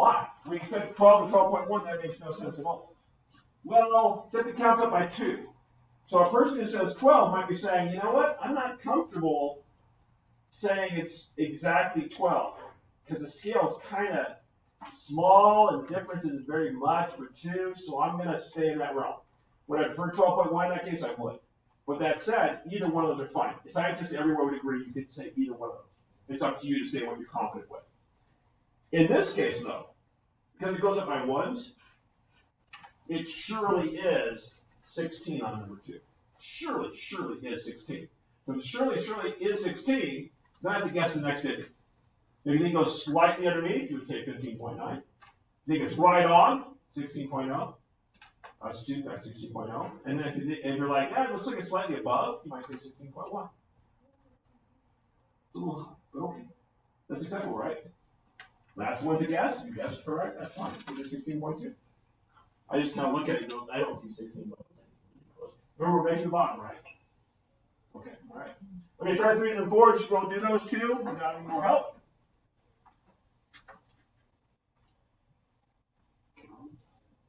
Why? We said 12 and 12.1, that makes no sense at all. Well, set the counts up by 2. So a person who says 12 might be saying, you know what, I'm not comfortable saying it's exactly 12, because the scale is kind of small and the difference is very much for 2, so I'm going to stay in that realm. Would I prefer 12.1 in that case? I would. With that said, either one of those are fine. Scientists everywhere would agree you could say either one of those. It's up to you to say what you're confident with. In this case, though, because it goes up by 1s, it surely is 16 on number 2. Surely is 16. So if surely is 16, then I have to guess the next digit. If you think it goes slightly underneath, you would say 15.9. If you think it's right on, 16.0. That's 16.0. And then if you're like, it looks like it's slightly above, you might say 16.1. It's a little high, but okay. That's acceptable, right? Last one to guess. You guessed correct. That's fine. You did 16.2. I just kind of look at it and go, I don't see 16. Remember, we're measuring the bottom, right? Okay, all right. Okay, try 3s and 4s. Just go do those 2 without any more help.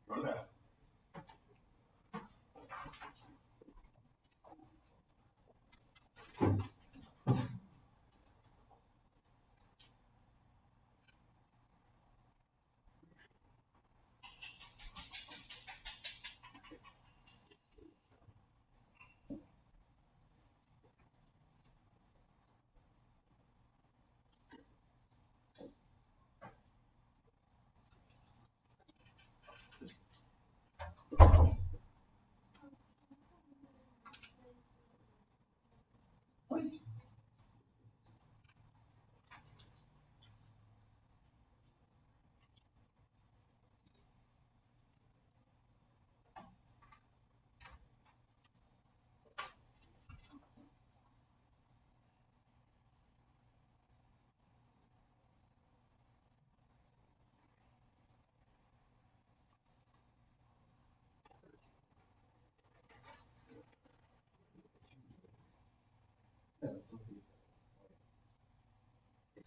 Go to that.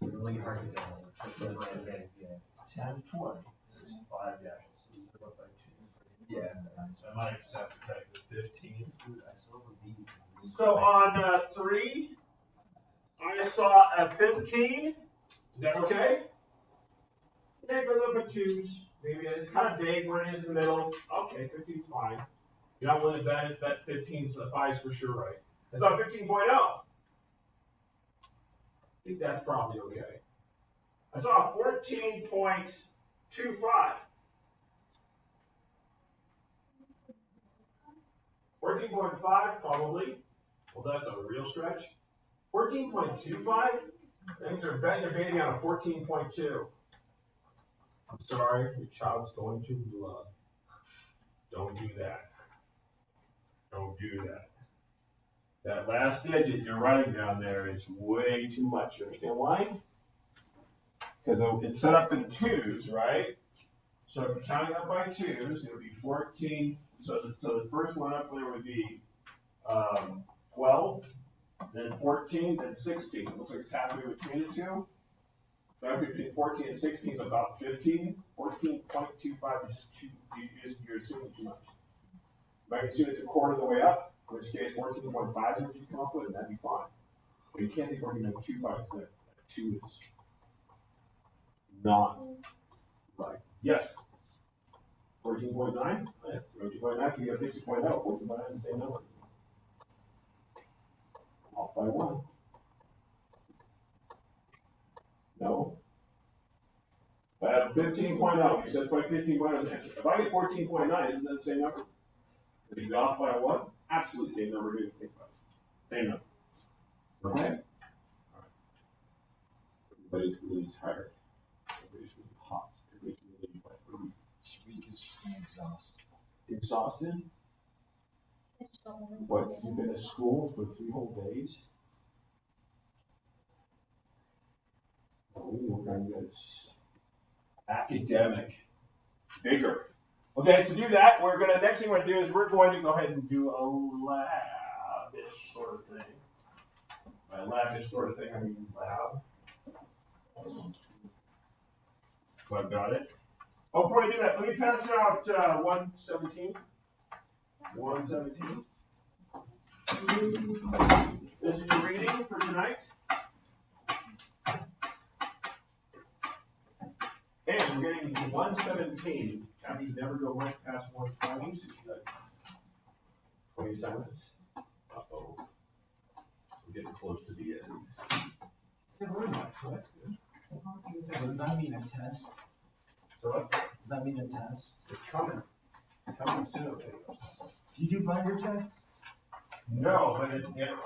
It's really hard to tell. 10, 20. 5 dashes. Yeah. So I might accept the 15. So on 3, I saw a 15. Is that okay? Yeah, it goes up at 2s. Maybe it's kind of big where it is in the middle. Okay, 15's fine. You're not willing to bet 15, so the 5's for sure right. I saw 15.0. I think that's probably okay. I saw 14.25. 14.5 probably. Well, that's a real stretch. 14.25? Things are betting your baby on a 14.2. I'm sorry, your child's going to love. Don't do that. Don't do that. That last digit you're writing down there is way too much. You understand why? Because it's set up in 2s, right? So if you're counting up by 2s, it would be 14. So the first one up there would be 12, then 14, then 16. It looks like it's halfway between the 2. So between 14 and 16 is about 15. 14.25 is too, you're assuming too much. You might assume it's a quarter of the way up, in which case 14.5 is what you come up with, and that'd be fine. But you can't say 14.25 because that 2 is not right. Yes? 14.9? 14.9 can get 50.0. 14.9 is the same number. Off by 1. No. If I have 15.0, you said 15.0 is the answer. If I get 14.9, isn't that the same number? If you got off by 1, absolutely same number, dude. Think about it. Same number. Okay? Alright. Everybody's really tired. Everybody's really hot. Everybody's really wet. This week is just been exhausted. Exhausted? What, you've been at school for 3 whole days? Oh, that's academic vigor. Okay, to do that, next thing we're gonna do is we're going to go ahead and do a lavish sort of thing. By lavish sort of thing, I mean lab. So I've got it. Oh, before I do that, let me pass out 117. 117. This is your reading for tonight. And we're getting to 117. After you never go much past 120, so you got 27 minutes. Uh-oh. We're getting close to the end. Didn't run much, so that's good. Does that mean a test? So what? Does that mean a test? It's coming. Coming soon. Do you do binder checks? No, but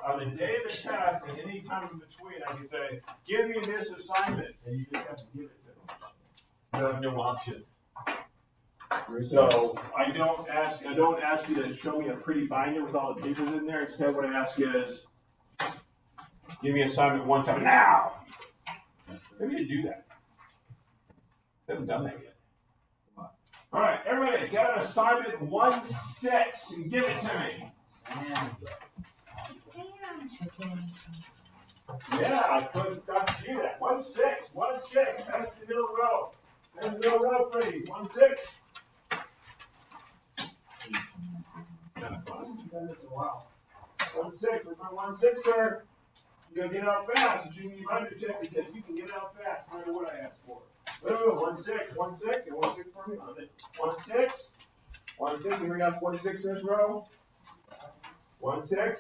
on the day of the test, and any time in between, I can say, give me this assignment, and you just have to give it to them. You have no option. So I don't ask you to show me a pretty binder with all the papers in there. Instead, what I ask you is, give me assignment 1 now. Maybe you do that. I haven't done that yet. All right, everybody, get an assignment 1-6 and give it to me. Yeah, I could have got to do that. 1-6, 1-6. That's the middle row. That's the middle row, pretty. 1-6. Kind of fun. You've done this a while. 1-6. With my 1-6er, you'll get out fast. If you need binder check because you can get out fast no matter what I ask for. Oh, 1-6, 1-6, and 1-6 for me on it. 1-6, 1-6. And we got 1-6 in this row. 1-6,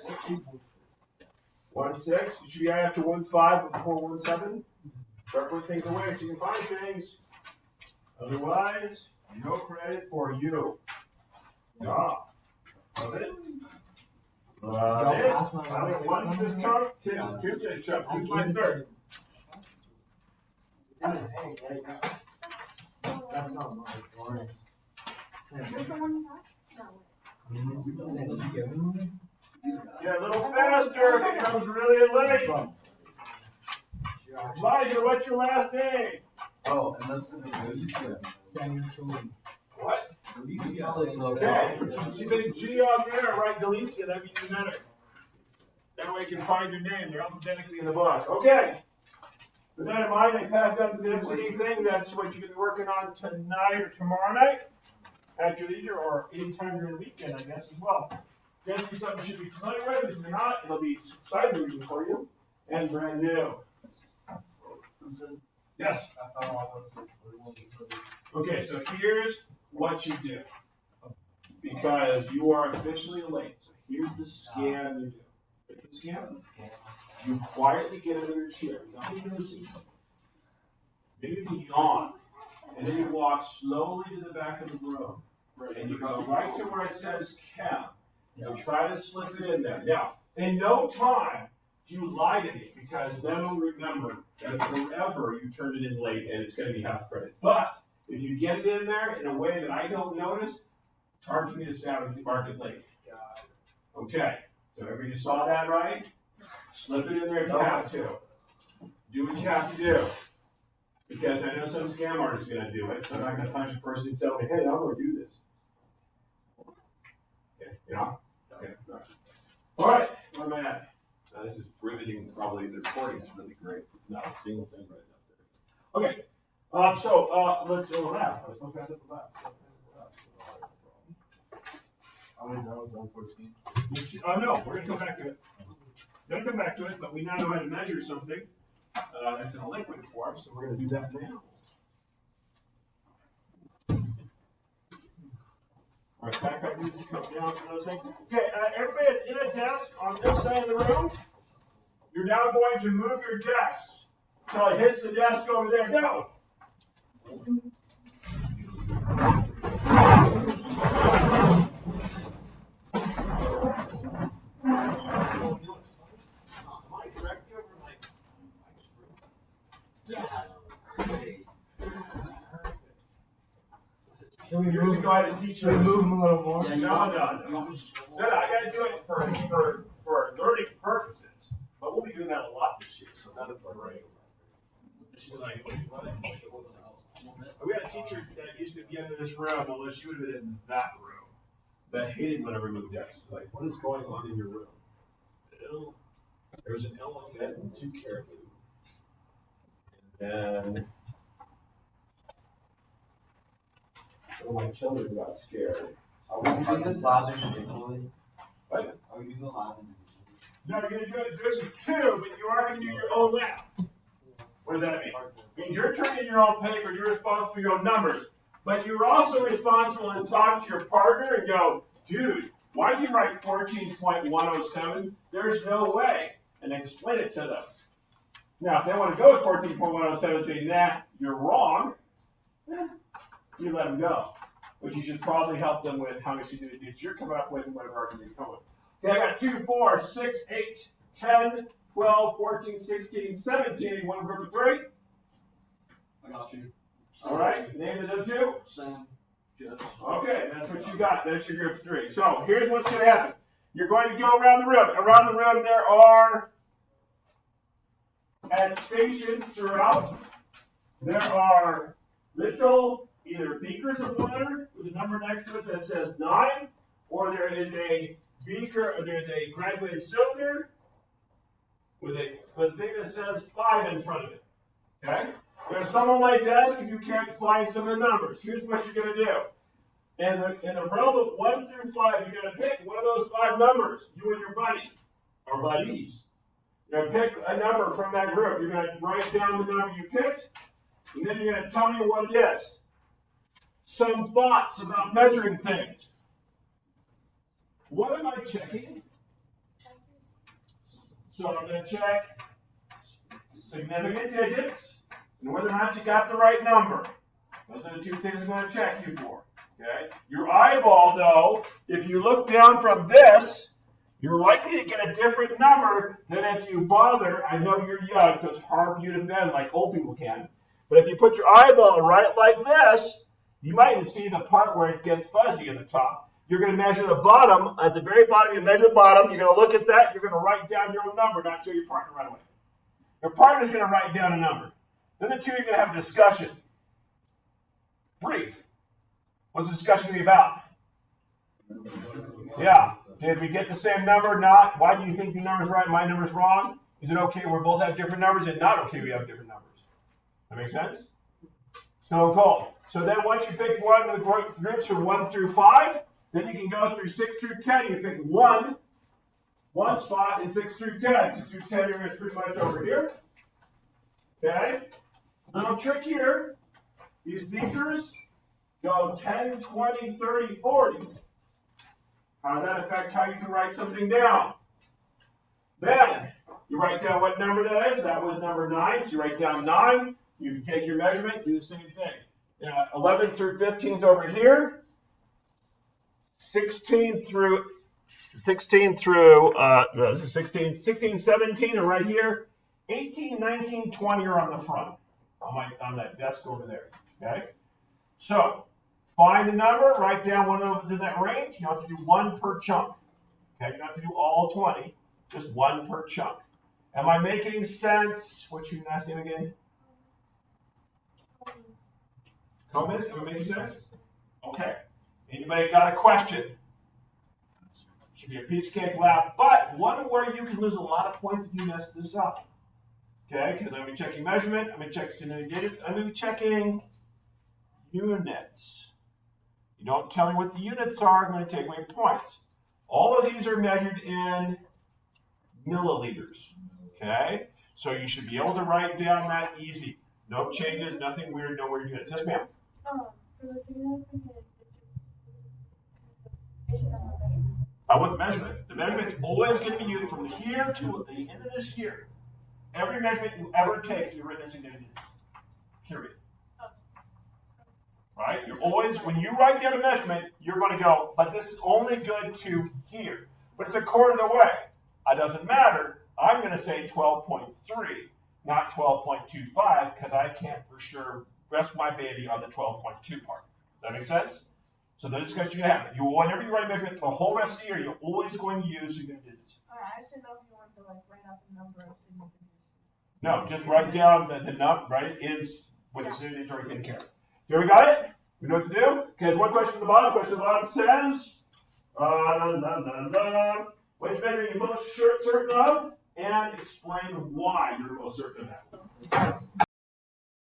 1-6. You should be after 1-5 before 1-7. Start putting things away so you can find things. Otherwise, no credit for you. Yeah. That's it. Pass my One this chunk, two this chunk. Who's my third? That's not mine. Is this the one you got? No. Get a little faster if it comes really late. Elijah, what's your last name? Oh, and that's Galicia. What? Galicia. Okay. She's been G on there, right? Galicia, that'd be even better. That way you can find your name. They're alphabetically in the box. Okay. With that in mind, I passed out the density thing. That's what you're going to be working on tonight or tomorrow night at your leisure, or anytime during the weekend, I guess, as well. Density is something you should be familiar with. If you're not, it'll be side reading for you and brand new. Yes? Okay, so here's what you do. Because you are officially late. So here's the scam you do. Get the scam? You quietly get under your chair. Nothing going to see. Maybe you yawn. And then you walk slowly to the back of the room. And you go right to where it says Chem. You try to slip it in there. Now, in no time do you lie to me, because then I'll remember that forever you turned it in late and it's going to be half credit. But if you get it in there in a way that I don't notice, it's hard for me to say I was mark it late. Okay, so everybody saw that, right? Slip it in there if you have to. Do what you have to do. Because I know some scam artists are going to do it, so I'm not going to punch a person and tell me, hey, I'm going to do this. Okay, you know? Okay, all right, where am I at? This is riveting, probably the recording is really great. Not a single thing right up there. Okay, so let's go left. Let's go pass it to left. I was done with 114. Oh no, we're gonna come back to it. We're gonna come back to it, but we now know how to measure something that's in a liquid form, so we're gonna do that now. All right, backpack needs to come down for those things. Okay, everybody that's in a desk on this side of the room, you're now going to move your desks until it hits the desk over there. Go! Can we Years ago, I had a teacher. Can we move them a little more? No, I gotta do it for learning purposes. But we'll be doing that a lot this year, so that'll be great. We had a teacher that used to be in this room, although she would have been in that room, that hated whenever we moved desks. Like, what is going on in your room? There was an elephant and 2 caribou. And then So my children got scared. Are we doing this live individually? What? Are we doing this live individually? No, you're gonna do it there's a two, but you are gonna do your own lap. What does that mean? It means you're turning your own paper, you're responsible for your own numbers. But you're also responsible to talk to your partner and go, dude, why do you write 14.107? There's no way. And explain it to them. Now, if they want to go with 14.107 and say, nah, you're wrong, you let them go. But you should probably help them with how many digits you're coming up with and whatever argument you're coming with. Okay, I got 2, 4, 6, 8, 10, 12, 14, 16, 17, one group of 3. I got you. All right, name of the 2. Sam. Judge. Okay, that's what you got. That's your group of 3. So here's what's going to happen. You're going to go around the room. Around the room, there are at stations throughout. There are little either beakers of water with a number next to it that says 9, or there is a beaker, or there's a graduated cylinder with a thing that says 5 in front of it. Okay? There's some on my desk if you can't find some of the numbers. Here's what you're going to do. In the realm of 1 through 5, you're going to pick one of those 5 numbers, you and your buddy, or buddies. You're going to pick a number from that group. You're going to write down the number you picked, and then you're going to tell me what it is. Some thoughts about measuring things. What am I checking? So I'm going to check significant digits and whether or not you got the right number. Those are the 2 things I'm going to check you for. Okay? Your eyeball, though, if you look down from this, you're likely to get a different number than if you bother. I know you're young, so it's hard for you to bend like old people can. But if you put your eyeball right like this, you might even see the part where it gets fuzzy in the top. You're going to measure the bottom. At the very bottom, you measure the bottom. You're going to look at that. You're going to write down your own number, not show your partner right away. Your partner's going to write down a number. Then the 2 are going to have a discussion. Brief. What's the discussion going to be about? Yeah. Did we get the same number? Not. Why do you think your number's right? My number's wrong? Is it okay we both have different numbers? And not okay we have different numbers? That make sense? Stone cold. So then once you pick one of the groups from 1 through 5, then you can go through 6 through 10. You pick one spot in 6 through 10. 6 through 10 is pretty much over here. Okay? Little trick here. These beakers go 10, 20, 30, 40. How does that affect how you can write something down? Then you write down what number that is. That was number 9. So you write down 9. You take your measurement, do the same thing. 11 through 15 is over here. 16, 17 are right here. 18, 19, 20 are on the front, on that desk over there. Okay? So, find the number, write down one of those in that range. You have to do 1 per chunk. Okay? You don't have to do all 20, just 1 per chunk. Am I making sense? What's your last name again? Comments? Am I making sense? Okay. Anybody got a question? Should be a piece of cake lab, but one where you can lose a lot of points if you mess this up. Okay, because I'm going to be checking measurement, I'm going to check significant digits, I'm going to be checking units. You don't tell me what the units are, I'm going to take away points. All of these are measured in milliliters. Okay, so you should be able to write down that easy. No changes, nothing weird, no weird units. Yes, ma'am? For the significant I want the measurement. The measurement's always going to be used from here to the end of this year. Every measurement you ever take is written in significant digits. Period. Right? You're always, when you write down a measurement, you're going to go, but this is only good to here. But it's a quarter of the way. It doesn't matter. I'm going to say 12.3, not 12.25, because I can't for sure rest my baby on the 12.2 part. Does that make sense? So the discussion you have, whenever you write a measurement for the whole rest of the year, you're always going to use significant digits. Alright, I just didn't know if you wanted to write out the number of significant digits. No, just write down the number, write it in with the significant digits already taken care of. So we got it? We know what to do? Okay, there's one question at the bottom. Question at the bottom says, which measure you're most certain of, and explain why you're most certain of that.